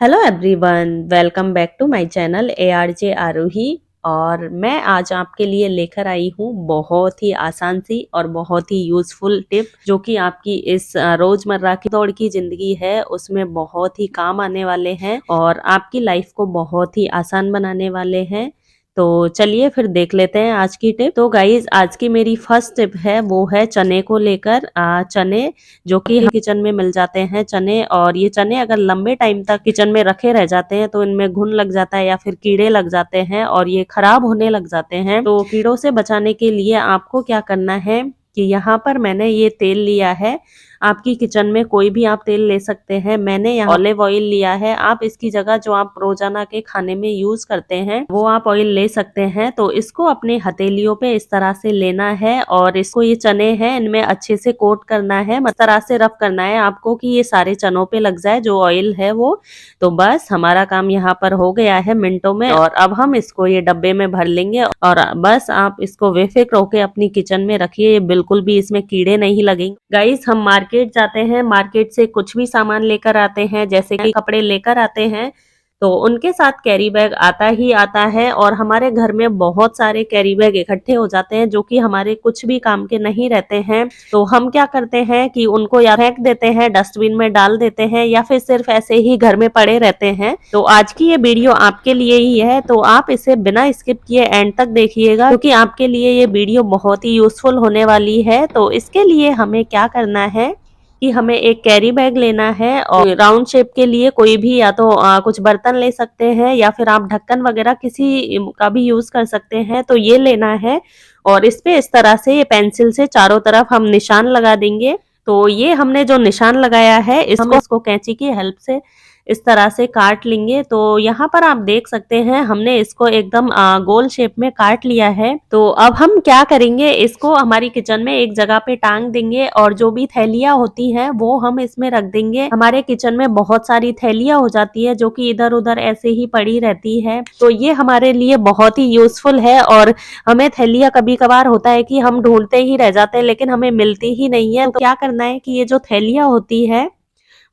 Hello everyone, welcome back to my channel ARJ Aarohi. और मैं आज आपके लिए लेकर आई हूँ बहुत ही आसान सी और बहुत ही यूजफुल टिप, जो कि आपकी इस रोजमर्रा की दौड़ की जिंदगी है उसमें बहुत ही काम आने वाले हैं और आपकी लाइफ को बहुत ही आसान बनाने वाले हैं। तो चलिए फिर देख लेते हैं आज की टिप। तो गाइज, आज की मेरी फर्स्ट टिप है वो है चने को लेकर। चने जो कि किचन में मिल जाते हैं चने, और ये चने अगर लंबे टाइम तक किचन में रखे रह जाते हैं तो इनमें घुन लग जाता है या फिर कीड़े लग जाते हैं और ये खराब होने लग जाते हैं। तो कीड़ों से बचाने के लिए आपको क्या करना है कि यहाँ पर मैंने ये तेल लिया है। आपकी किचन में कोई भी आप तेल ले सकते हैं। मैंने यहाँ ऑलिव ऑयल लिया है। आप इसकी जगह जो आप रोजाना के खाने में यूज करते हैं वो आप ऑयल ले सकते हैं। तो इसको अपने हथेलियों पे इस तरह से लेना है और इसको, ये चने हैं इनमें अच्छे से कोट करना है, इस तरह से रफ करना है आपको कि ये सारे चनों पे लग जाए जो ऑयल है वो। तो बस हमारा काम यहाँ पर हो गया है मिनटों में। और अब हम इसको ये डब्बे में भर लेंगे और बस आप इसको बेफिक्र होके अपनी किचन में रखिए, बिल्कुल भी इसमें कीड़े नहीं लगेंगे। गाइस, हम मार्केट जाते हैं, मार्केट से कुछ भी सामान लेकर आते हैं, जैसे कि कपड़े लेकर आते हैं, तो उनके साथ कैरी बैग आता ही आता है। और हमारे घर में बहुत सारे कैरी बैग इकट्ठे हो जाते हैं जो कि हमारे कुछ भी काम के नहीं रहते हैं। तो हम क्या करते हैं कि उनको या फेंक देते हैं, डस्टबिन में डाल देते हैं, या फिर सिर्फ ऐसे ही घर में पड़े रहते हैं। तो आज की ये वीडियो आपके लिए ही है, तो आप इसे बिना स्किप किए एंड तक देखिएगा, क्योंकि आपके लिए ये वीडियो बहुत ही यूजफुल होने वाली है। तो इसके लिए हमें क्या करना है कि हमें एक कैरी बैग लेना है और राउंड शेप के लिए कोई भी, या तो कुछ बर्तन ले सकते हैं या फिर आप ढक्कन वगैरह किसी का भी यूज कर सकते हैं। तो ये लेना है और इस पे इस तरह से ये पेंसिल से चारों तरफ हम निशान लगा देंगे। तो ये हमने जो निशान लगाया है इसको कैंची की हेल्प से इस तरह से काट लेंगे। तो यहाँ पर आप देख सकते हैं हमने इसको एकदम गोल शेप में काट लिया है। तो अब हम क्या करेंगे, इसको हमारी किचन में एक जगह पे टांग देंगे और जो भी थैलियां होती हैं वो हम इसमें रख देंगे। हमारे किचन में बहुत सारी थैलियां हो जाती है जो कि इधर उधर ऐसे ही पड़ी रहती है, तो ये हमारे लिए बहुत ही यूजफुल है। और हमें थैलियां कभी कभार होता है कि हम ढूंढते ही रह जाते हैं लेकिन हमें मिलती ही नहीं है। तो क्या करना है कि ये जो थैलियां होती है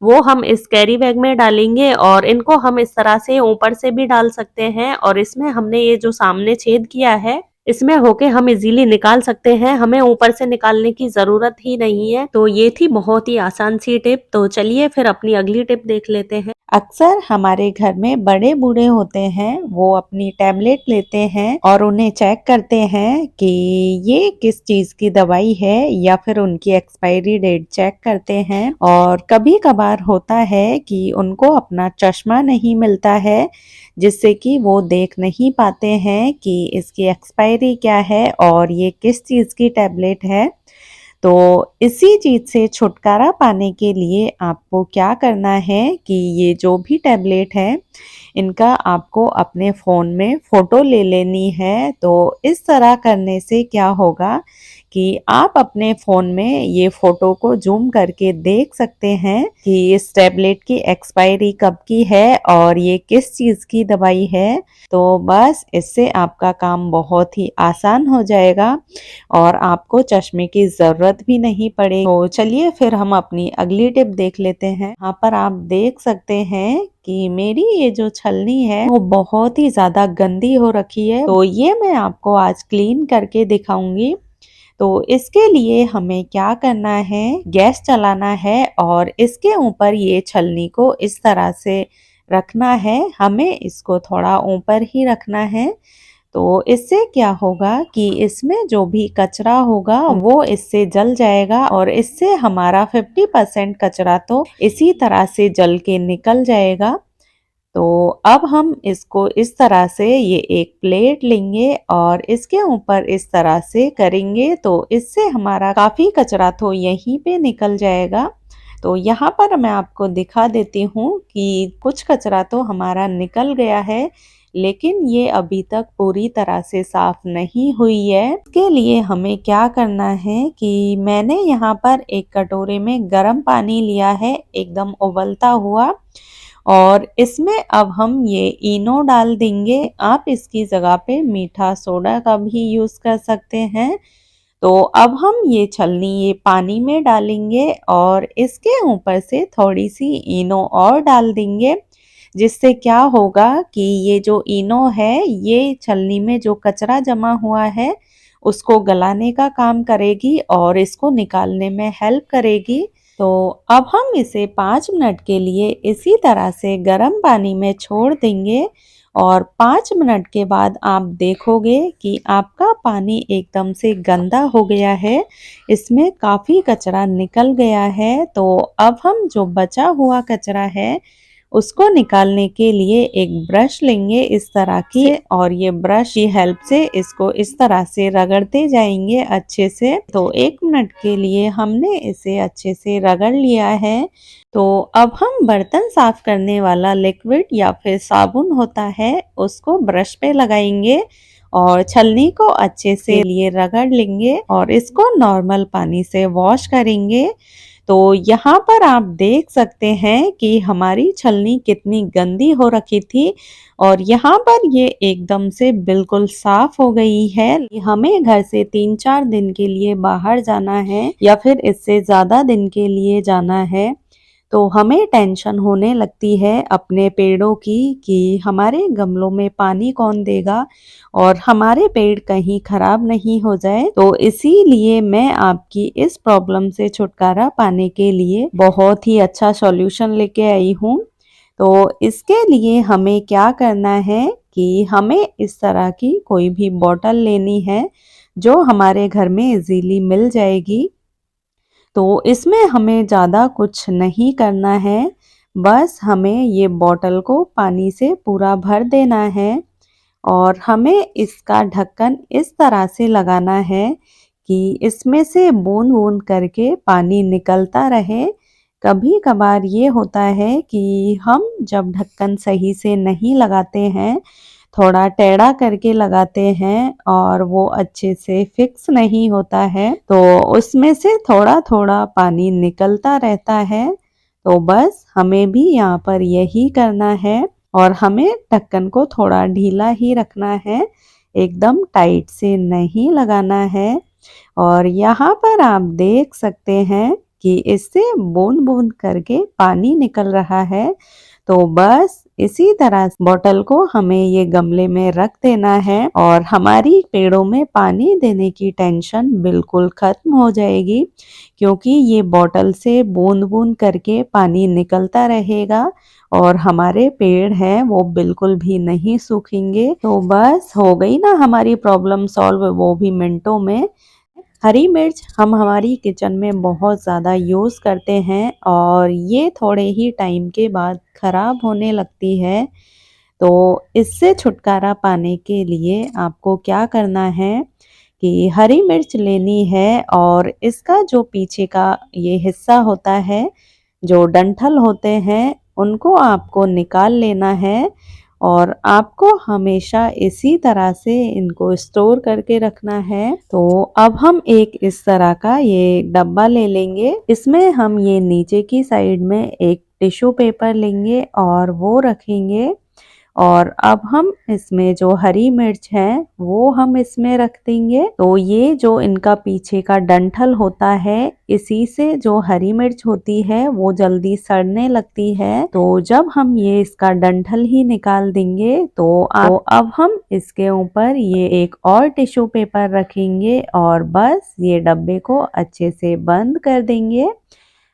वो हम इस कैरी बैग में डालेंगे और इनको हम इस तरह से ऊपर से भी डाल सकते हैं। और इसमें हमने ये जो सामने छेद किया है इसमें होके हम इजीली निकाल सकते हैं, हमें ऊपर से निकालने की जरूरत ही नहीं है। तो ये थी बहुत ही आसान सी टिप। तो चलिए फिर अपनी अगली टिप देख लेते हैं। अक्सर हमारे घर में बड़े बूढ़े होते हैं, वो अपनी टैबलेट लेते हैं और उन्हें चेक करते हैं कि ये किस चीज की दवाई है, या फिर उनकी एक्सपायरी डेट चेक करते हैं। और कभी कभार होता है कि उनको अपना चश्मा नहीं मिलता है, जिससे कि वो देख नहीं पाते हैं कि इसकी एक्सपायरी क्या है और ये किस चीज की टैबलेट है। तो इसी चीज से छुटकारा पाने के लिए आपको क्या करना है कि ये जो भी टैबलेट है इनका आपको अपने फ़ोन में फ़ोटो ले लेनी है। तो इस तरह करने से क्या होगा कि आप अपने फ़ोन में ये फ़ोटो को ज़ूम करके देख सकते हैं कि इस टैबलेट की एक्सपायरी कब की है और ये किस चीज़ की दवाई है। तो बस इससे आपका काम बहुत ही आसान हो जाएगा और आपको चश्मे की ज़रूरत भी नहीं पड़ेगी। तो चलिए फिर हम अपनी अगली टिप देख लेते हैं। यहाँ पर आप देख सकते हैं कि मेरी ये जो छलनी है वो बहुत ही ज़्यादा गंदी हो रखी है, तो ये मैं आपको आज क्लीन करके दिखाऊंगी। तो इसके लिए हमें क्या करना है, गैस चलाना है और इसके ऊपर ये छलनी को इस तरह से रखना है। हमें इसको थोड़ा ऊपर ही रखना है। तो इससे क्या होगा कि इसमें जो भी कचरा होगा वो इससे जल जाएगा और इससे हमारा 50% कचरा तो इसी तरह से जल के निकल जाएगा। तो अब हम इसको इस तरह से ये एक प्लेट लेंगे और इसके ऊपर इस तरह से करेंगे, तो इससे हमारा काफी कचरा तो यहीं पे निकल जाएगा। तो यहाँ पर मैं आपको दिखा देती हूँ कि कुछ कचरा तो हमारा निकल गया है, लेकिन ये अभी तक पूरी तरह से साफ नहीं हुई है। इसके लिए हमें क्या करना है कि मैंने यहाँ पर एक कटोरे में गर्म पानी लिया है, एकदम उबलता हुआ, और इसमें अब हम ये इनो डाल देंगे। आप इसकी जगह पे मीठा सोडा का भी यूज कर सकते हैं। तो अब हम ये छलनी ये पानी में डालेंगे और इसके ऊपर से थोड़ी सी इनो और डाल देंगे। जिससे क्या होगा कि ये जो इनो है ये छलनी में जो कचरा जमा हुआ है उसको गलाने का काम करेगी और इसको निकालने में हेल्प करेगी। तो अब हम इसे 5 मिनट के लिए इसी तरह से गर्म पानी में छोड़ देंगे और 5 मिनट के बाद आप देखोगे कि आपका पानी एकदम से गंदा हो गया है, इसमें काफ़ी कचरा निकल गया है। तो अब हम जो बचा हुआ कचरा है उसको निकालने के लिए एक ब्रश लेंगे इस तरह की और ये ब्रश की हेल्प से इसको इस तरह से रगड़ते जाएंगे अच्छे से। तो 1 मिनट के लिए हमने इसे अच्छे से रगड़ लिया है। तो अब हम बर्तन साफ करने वाला लिक्विड या फिर साबुन होता है उसको ब्रश पे लगाएंगे और छलनी को अच्छे से लिए रगड़ लेंगे और इसको नॉर्मल पानी से वॉश करेंगे। तो यहाँ पर आप देख सकते हैं कि हमारी छलनी कितनी गंदी हो रखी थी और यहाँ पर ये एकदम से बिल्कुल साफ हो गई है। हमें घर से 3-4 दिन के लिए बाहर जाना है या फिर इससे ज़्यादा दिन के लिए जाना है तो हमें टेंशन होने लगती है अपने पेड़ों की कि हमारे गमलों में पानी कौन देगा और हमारे पेड़ कहीं खराब नहीं हो जाए। तो इसीलिए मैं आपकी इस प्रॉब्लम से छुटकारा पाने के लिए बहुत ही अच्छा सॉल्यूशन लेके आई हूँ। तो इसके लिए हमें क्या करना है कि हमें इस तरह की कोई भी बॉटल लेनी है जो हमारे घर में इजीली मिल जाएगी। तो इसमें हमें ज़्यादा कुछ नहीं करना है, बस हमें ये बॉटल को पानी से पूरा भर देना है और हमें इसका ढक्कन इस तरह से लगाना है कि इसमें से बूंद बूंद करके पानी निकलता रहे। कभी कभार ये होता है कि हम जब ढक्कन सही से नहीं लगाते हैं, थोड़ा टेढ़ा करके लगाते हैं और वो अच्छे से फिक्स नहीं होता है तो उसमें से थोड़ा थोड़ा पानी निकलता रहता है। तो बस हमें भी यहाँ पर यही करना है और हमें ढक्कन को थोड़ा ढीला ही रखना है, एकदम टाइट से नहीं लगाना है। और यहाँ पर आप देख सकते हैं कि इससे बूंद बूंद करके पानी निकल रहा है। तो बस इसी तरह बॉटल को हमें ये गमले में रख देना है और हमारी पेड़ों में पानी देने की टेंशन बिल्कुल खत्म हो जाएगी, क्योंकि ये बॉटल से बूंद बूंद करके पानी निकलता रहेगा और हमारे पेड़ हैं वो बिल्कुल भी नहीं सूखेंगे। तो बस हो गई ना हमारी प्रॉब्लम सॉल्व, वो भी मिनटों में। हरी मिर्च हम हमारी किचन में बहुत ज़्यादा यूज़ करते हैं और ये थोड़े ही टाइम के बाद ख़राब होने लगती है। तो इससे छुटकारा पाने के लिए आपको क्या करना है कि हरी मिर्च लेनी है और इसका जो पीछे का ये हिस्सा होता है, जो डंठल होते हैं, उनको आपको निकाल लेना है और आपको हमेशा इसी तरह से इनको स्टोर करके रखना है। तो अब हम एक इस तरह का ये डब्बा ले लेंगे, इसमें हम ये नीचे की साइड में एक टिश्यू पेपर लेंगे और वो रखेंगे और अब हम इसमें जो हरी मिर्च है वो हम इसमें रख देंगे। तो ये जो इनका पीछे का डंठल होता है, इसी से जो हरी मिर्च होती है वो जल्दी सड़ने लगती है। तो जब हम ये इसका डंठल ही निकाल देंगे तो अब हम इसके ऊपर ये एक और टिश्यू पेपर रखेंगे और बस ये डब्बे को अच्छे से बंद कर देंगे।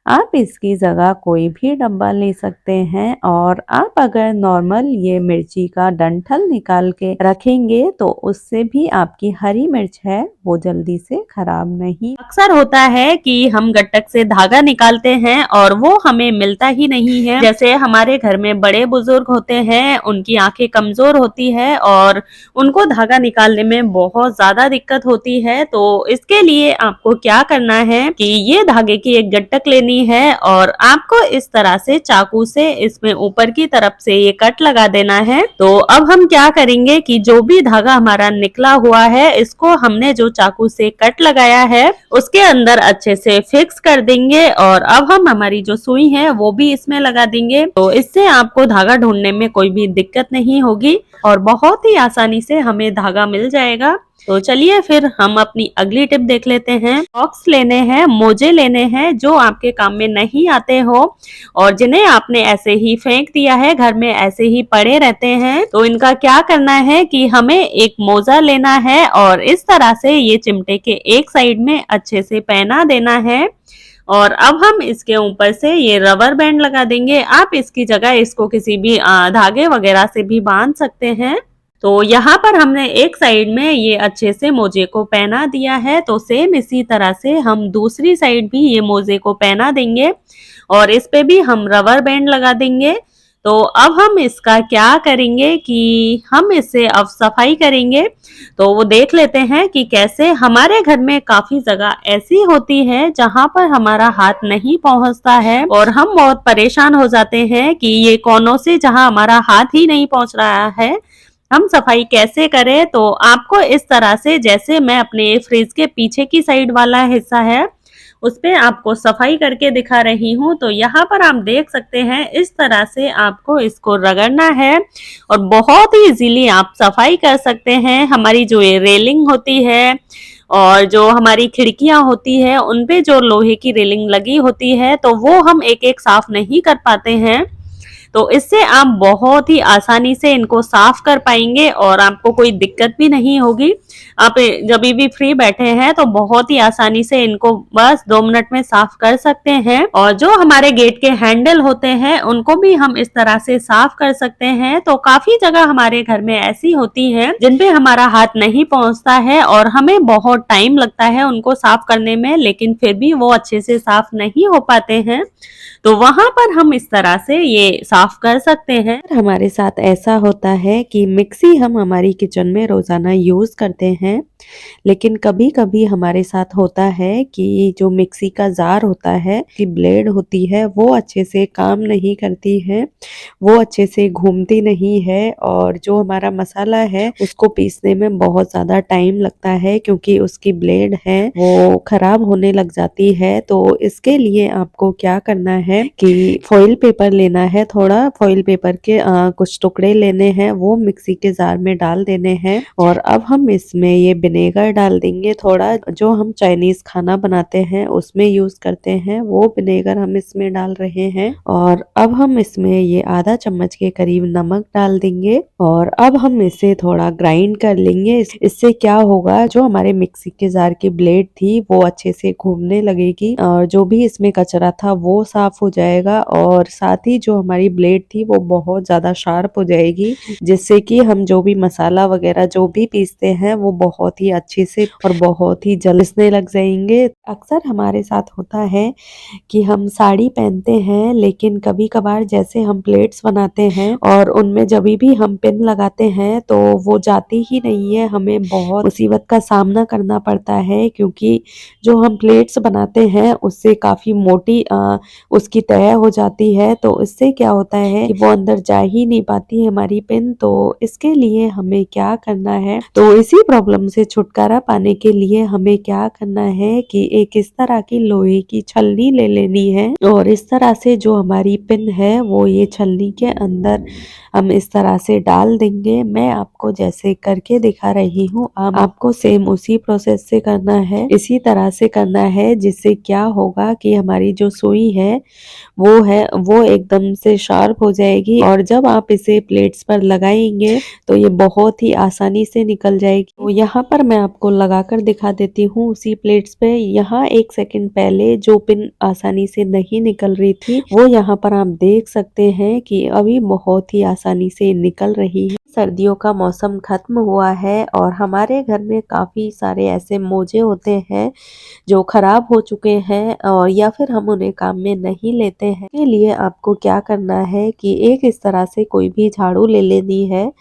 आप इसकी जगह कोई भी डब्बा ले सकते हैं और आप अगर नॉर्मल ये मिर्ची का डंठल निकाल के रखेंगे तो उससे भी आपकी हरी मिर्च है वो जल्दी से खराब नहीं। अक्सर होता है कि हम गट्टक से धागा निकालते हैं और वो हमें मिलता ही नहीं है। जैसे हमारे घर में बड़े बुजुर्ग होते हैं, उनकी आंखें कमजोर होती है और उनको धागा निकालने में बहुत ज्यादा दिक्कत होती है। तो इसके लिए आपको क्या करना है कि ये धागे की एक गट्टक लेनी है और आपको इस तरह से चाकू से इसमें ऊपर की तरफ से ये कट लगा देना है। तो अब हम क्या करेंगे कि जो भी धागा हमारा निकला हुआ है इसको हमने जो चाकू से कट लगाया है उसके अंदर अच्छे से फिक्स कर देंगे और अब हम हमारी जो सुई है वो भी इसमें लगा देंगे। तो इससे आपको धागा ढूंढने में कोई भी दिक्कत नहीं होगी और बहुत ही आसानी से हमें धागा मिल जाएगा। तो चलिए फिर हम अपनी अगली टिप देख लेते हैं। सॉक्स लेने हैं, मोजे लेने हैं जो आपके काम में नहीं आते हो और जिन्हें आपने ऐसे ही फेंक दिया है, घर में ऐसे ही पड़े रहते हैं। तो इनका क्या करना है कि हमें एक मोजा लेना है और इस तरह से ये चिमटे के एक साइड में अच्छे से पहना देना है और अब हम इसके ऊपर से ये रबर बैंड लगा देंगे। आप इसकी जगह इसको किसी भी धागे वगैरह से भी बांध सकते हैं। तो यहाँ पर हमने एक साइड में ये अच्छे से मोजे को पहना दिया है, तो सेम इसी तरह से हम दूसरी साइड भी ये मोजे को पहना देंगे और इस पे भी हम रबर बैंड लगा देंगे। तो अब हम इसका क्या करेंगे कि हम इससे अब सफाई करेंगे। तो वो देख लेते हैं कि कैसे। हमारे घर में काफी जगह ऐसी होती है जहां पर हमारा हाथ नहीं पहुंचता है और हम बहुत परेशान हो जाते हैं कि ये कोनों से जहां हमारा हाथ ही नहीं पहुंच रहा है, हम सफाई कैसे करें। तो आपको इस तरह से, जैसे मैं अपने फ्रिज के पीछे की साइड वाला हिस्सा है उस पे आपको सफाई करके दिखा रही हूँ। तो यहाँ पर आप देख सकते हैं इस तरह से आपको इसको रगड़ना है और बहुत ही इजीली आप सफाई कर सकते हैं। हमारी जो ये रेलिंग होती है और जो हमारी खिड़कियां होती है उन पे जो लोहे की रेलिंग लगी होती है, तो वो हम एक एक साफ नहीं कर पाते हैं। तो इससे आप बहुत ही आसानी से इनको साफ कर पाएंगे और आपको कोई दिक्कत भी नहीं होगी। आप जब भी फ्री बैठे हैं तो बहुत ही आसानी से इनको बस 2 मिनट में साफ कर सकते हैं। और जो हमारे गेट के हैंडल होते हैं उनको भी हम इस तरह से साफ कर सकते हैं। तो काफी जगह हमारे घर में ऐसी होती है जिन पे हमारा हाथ नहीं पहुंचता है और हमें बहुत टाइम लगता है उनको साफ करने में, लेकिन फिर भी वो अच्छे से साफ नहीं हो पाते हैं। तो वहां पर हम इस तरह से ये साफ कर सकते हैं। हमारे साथ ऐसा होता है कि मिक्सी हम हमारी किचन में रोजाना यूज करते हैं, लेकिन कभी कभी हमारे साथ होता है कि जो मिक्सी का जार होता है, की ब्लेड होती है, वो अच्छे से काम नहीं करती है, वो अच्छे से घूमती नहीं है और जो हमारा मसाला है उसको पीसने में बहुत ज्यादा टाइम लगता है क्योंकि उसकी ब्लेड है वो खराब होने लग जाती है। तो इसके लिए आपको क्या करना है कि फॉइल पेपर लेना है, थोड़ा फॉइल पेपर के कुछ टुकड़े लेने हैं, वो मिक्सी के जार में डाल देने हैं और अब हम इसमें ये विनेगर डाल देंगे थोड़ा, जो हम चाइनीज खाना बनाते हैं उसमें यूज करते हैं वो विनेगर हम इसमें डाल रहे हैं। और अब हम इसमें ये आधा चम्मच के करीब नमक डाल देंगे और अब हम इसे थोड़ा ग्राइंड कर लेंगे। इससे क्या होगा, जो हमारे मिक्सी के जार की ब्लेड थी वो अच्छे से घूमने लगेगी और जो भी इसमें कचरा था वो साफ हो जाएगा और साथ ही जो हमारी ब्लेड थी वो बहुत ज्यादा शार्प हो जाएगी, जिससे कि हम जो भी मसाला वगैरह जो भी पीसते हैं वो बहुत ही अच्छे से और बहुत ही जलने लग जाएंगे। अक्सर हमारे साथ होता है कि हम साड़ी पहनते हैं, लेकिन कभी कभार जैसे हम प्लेट्स बनाते हैं और उनमें जब भी हम पिन लगाते हैं तो वो जाती ही नहीं है, हमें बहुत मुसीबत का सामना करना पड़ता है क्योंकि जो हम प्लेट्स बनाते हैं उससे काफी मोटी उसकी तय हो जाती है। तो इससे क्या होता है कि वो अंदर जा ही नहीं पाती है हमारी पिन। तो इसके लिए हमें क्या करना है, तो इसी प्रॉब्लम से छुटकारा पाने के लिए हमें क्या करना है कि एक इस तरह की लोहे की छलनी ले लेनी है और इस तरह से जो हमारी पिन है वो ये छलनी के अंदर हम इस तरह से डाल देंगे। मैं आपको जैसे करके दिखा रही हूँ, आपको सेम उसी प्रोसेस से करना है, इसी तरह से करना है, जिससे क्या होगा कि हमारी जो सुई है वो एकदम से शार्प हो जाएगी और जब आप इसे प्लेट्स पर लगाएंगे तो ये बहुत ही आसानी से निकल जाएगी। तो यहाँ पर मैं आपको लगाकर दिखा देती हूँ उसी प्लेट्स पे। यहाँ 1 सेकंड पहले जो पिन आसानी से नहीं निकल रही थी वो यहाँ पर आप देख सकते हैं कि अभी बहुत ही आसानी से निकल रही है। सर्दियों का मौसम खत्म हुआ है और हमारे घर में काफी सारे ऐसे मोजे होते हैं जो खराब हो चुके हैं और या फिर हम उन्हें काम में नहीं लेते हैं। इसके लिए आपको क्या करना है कि एक इस तरह से कोई भी झाड़ू ले लेनी है,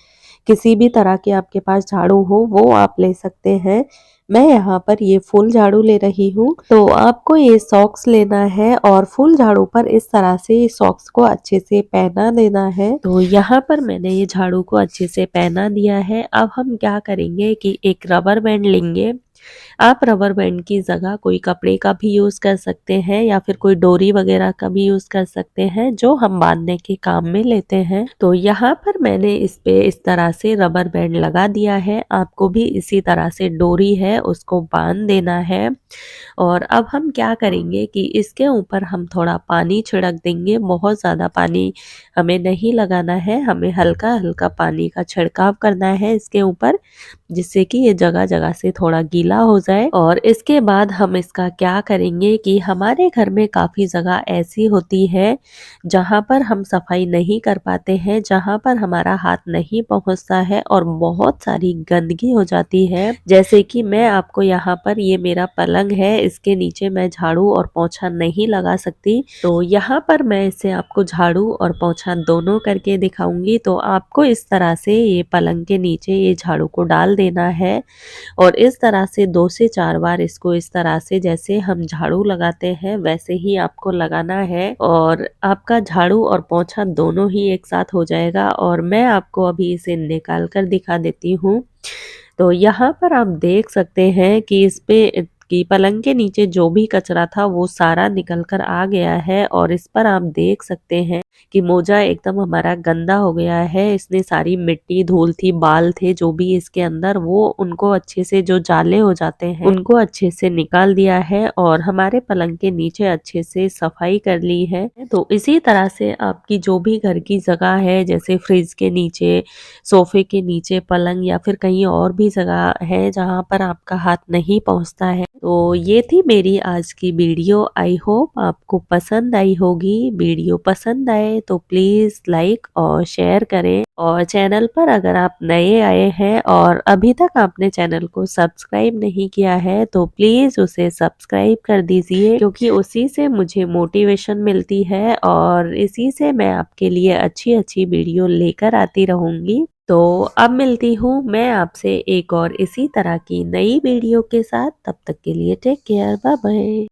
किसी भी तरह के आपके पास झाड़ू हो वो आप ले सकते हैं। मैं यहाँ पर ये फुल झाड़ू ले रही हूँ। तो आपको ये सॉक्स लेना है और फुल झाड़ू पर इस तरह से सॉक्स को अच्छे से पहना देना है। तो यहाँ पर मैंने ये झाड़ू को अच्छे से पहना दिया है। अब हम क्या करेंगे कि एक रबर बैंड लेंगे आप रबर बैंड की जगह कोई कपड़े का भी यूज़ कर सकते हैं या फिर कोई डोरी वगैरह का भी यूज़ कर सकते हैं जो हम बांधने के काम में लेते हैं। तो यहाँ पर मैंने इस पे इस तरह से रबर बैंड लगा दिया है। आपको भी इसी तरह से डोरी है उसको बांध देना है। और अब हम क्या करेंगे कि इसके ऊपर हम थोड़ा पानी छिड़क देंगे। बहुत ज़्यादा पानी हमें नहीं लगाना है, हमें हल्का-हल्का पानी का छिड़काव करना है इसके ऊपर, जिससे कि ये जगह-जगह से थोड़ा गीला हो जाए। और इसके बाद हम इसका क्या करेंगे कि हमारे घर में काफ़ी जगह ऐसी होती है जहाँ पर हम सफाई नहीं कर पाते हैं, जहाँ पर हमारा हाथ नहीं पहुँचता है और बहुत सारी गंदगी हो जाती है। जैसे कि मैं आपको यहाँ पर, ये मेरा पलंग है, इसके नीचे मैं झाड़ू और पोंछा नहीं लगा सकती, तो यहाँ पर मैं इसे आपको झाड़ू और पोंछा दोनों करके दिखाऊंगी। तो आपको इस तरह से ये पलंग के नीचे ये झाड़ू को डाल देना है और इस तरह से 2 से 4 बार इसको इस तरह से जैसे हम झाड़ू लगाते हैं वैसे ही आपको लगाना है और आपका झाड़ू और पोंछा दोनों ही एक साथ हो जाएगा। और मैं आपको अभी इसे निकाल कर दिखा देती हूँ। तो यहाँ पर आप देख सकते हैं कि इस पे कि पलंग के नीचे जो भी कचरा था वो सारा निकल कर आ गया है और इस पर आप देख सकते हैं कि मोजा एकदम हमारा गंदा हो गया है। इसने सारी मिट्टी, धूल थी, बाल थे जो भी इसके अंदर, वो उनको अच्छे से, जो जाले हो जाते हैं उनको अच्छे से निकाल दिया है और हमारे पलंग के नीचे अच्छे से सफाई कर ली है। तो इसी तरह से आपकी जो भी घर की जगह है, जैसे फ्रिज के नीचे, सोफे के नीचे, पलंग या फिर कहीं और भी जगह है जहाँ पर आपका हाथ नहीं पहुँचता है। तो ये थी मेरी आज की वीडियो। आई होप आपको पसंद आई होगी। वीडियो पसंद आए तो प्लीज़ लाइक और शेयर करें और चैनल पर अगर आप नए आए हैं और अभी तक आपने चैनल को सब्सक्राइब नहीं किया है तो प्लीज़ उसे सब्सक्राइब कर दीजिए, क्योंकि उसी से मुझे मोटिवेशन मिलती है और इसी से मैं आपके लिए अच्छी-अच्छी वीडियो लेकर आती रहूँगी। तो अब मिलती हूँ मैं आपसे एक और इसी तरह की नई वीडियो के साथ। तब तक के लिए टेक केयर, बाय बाय।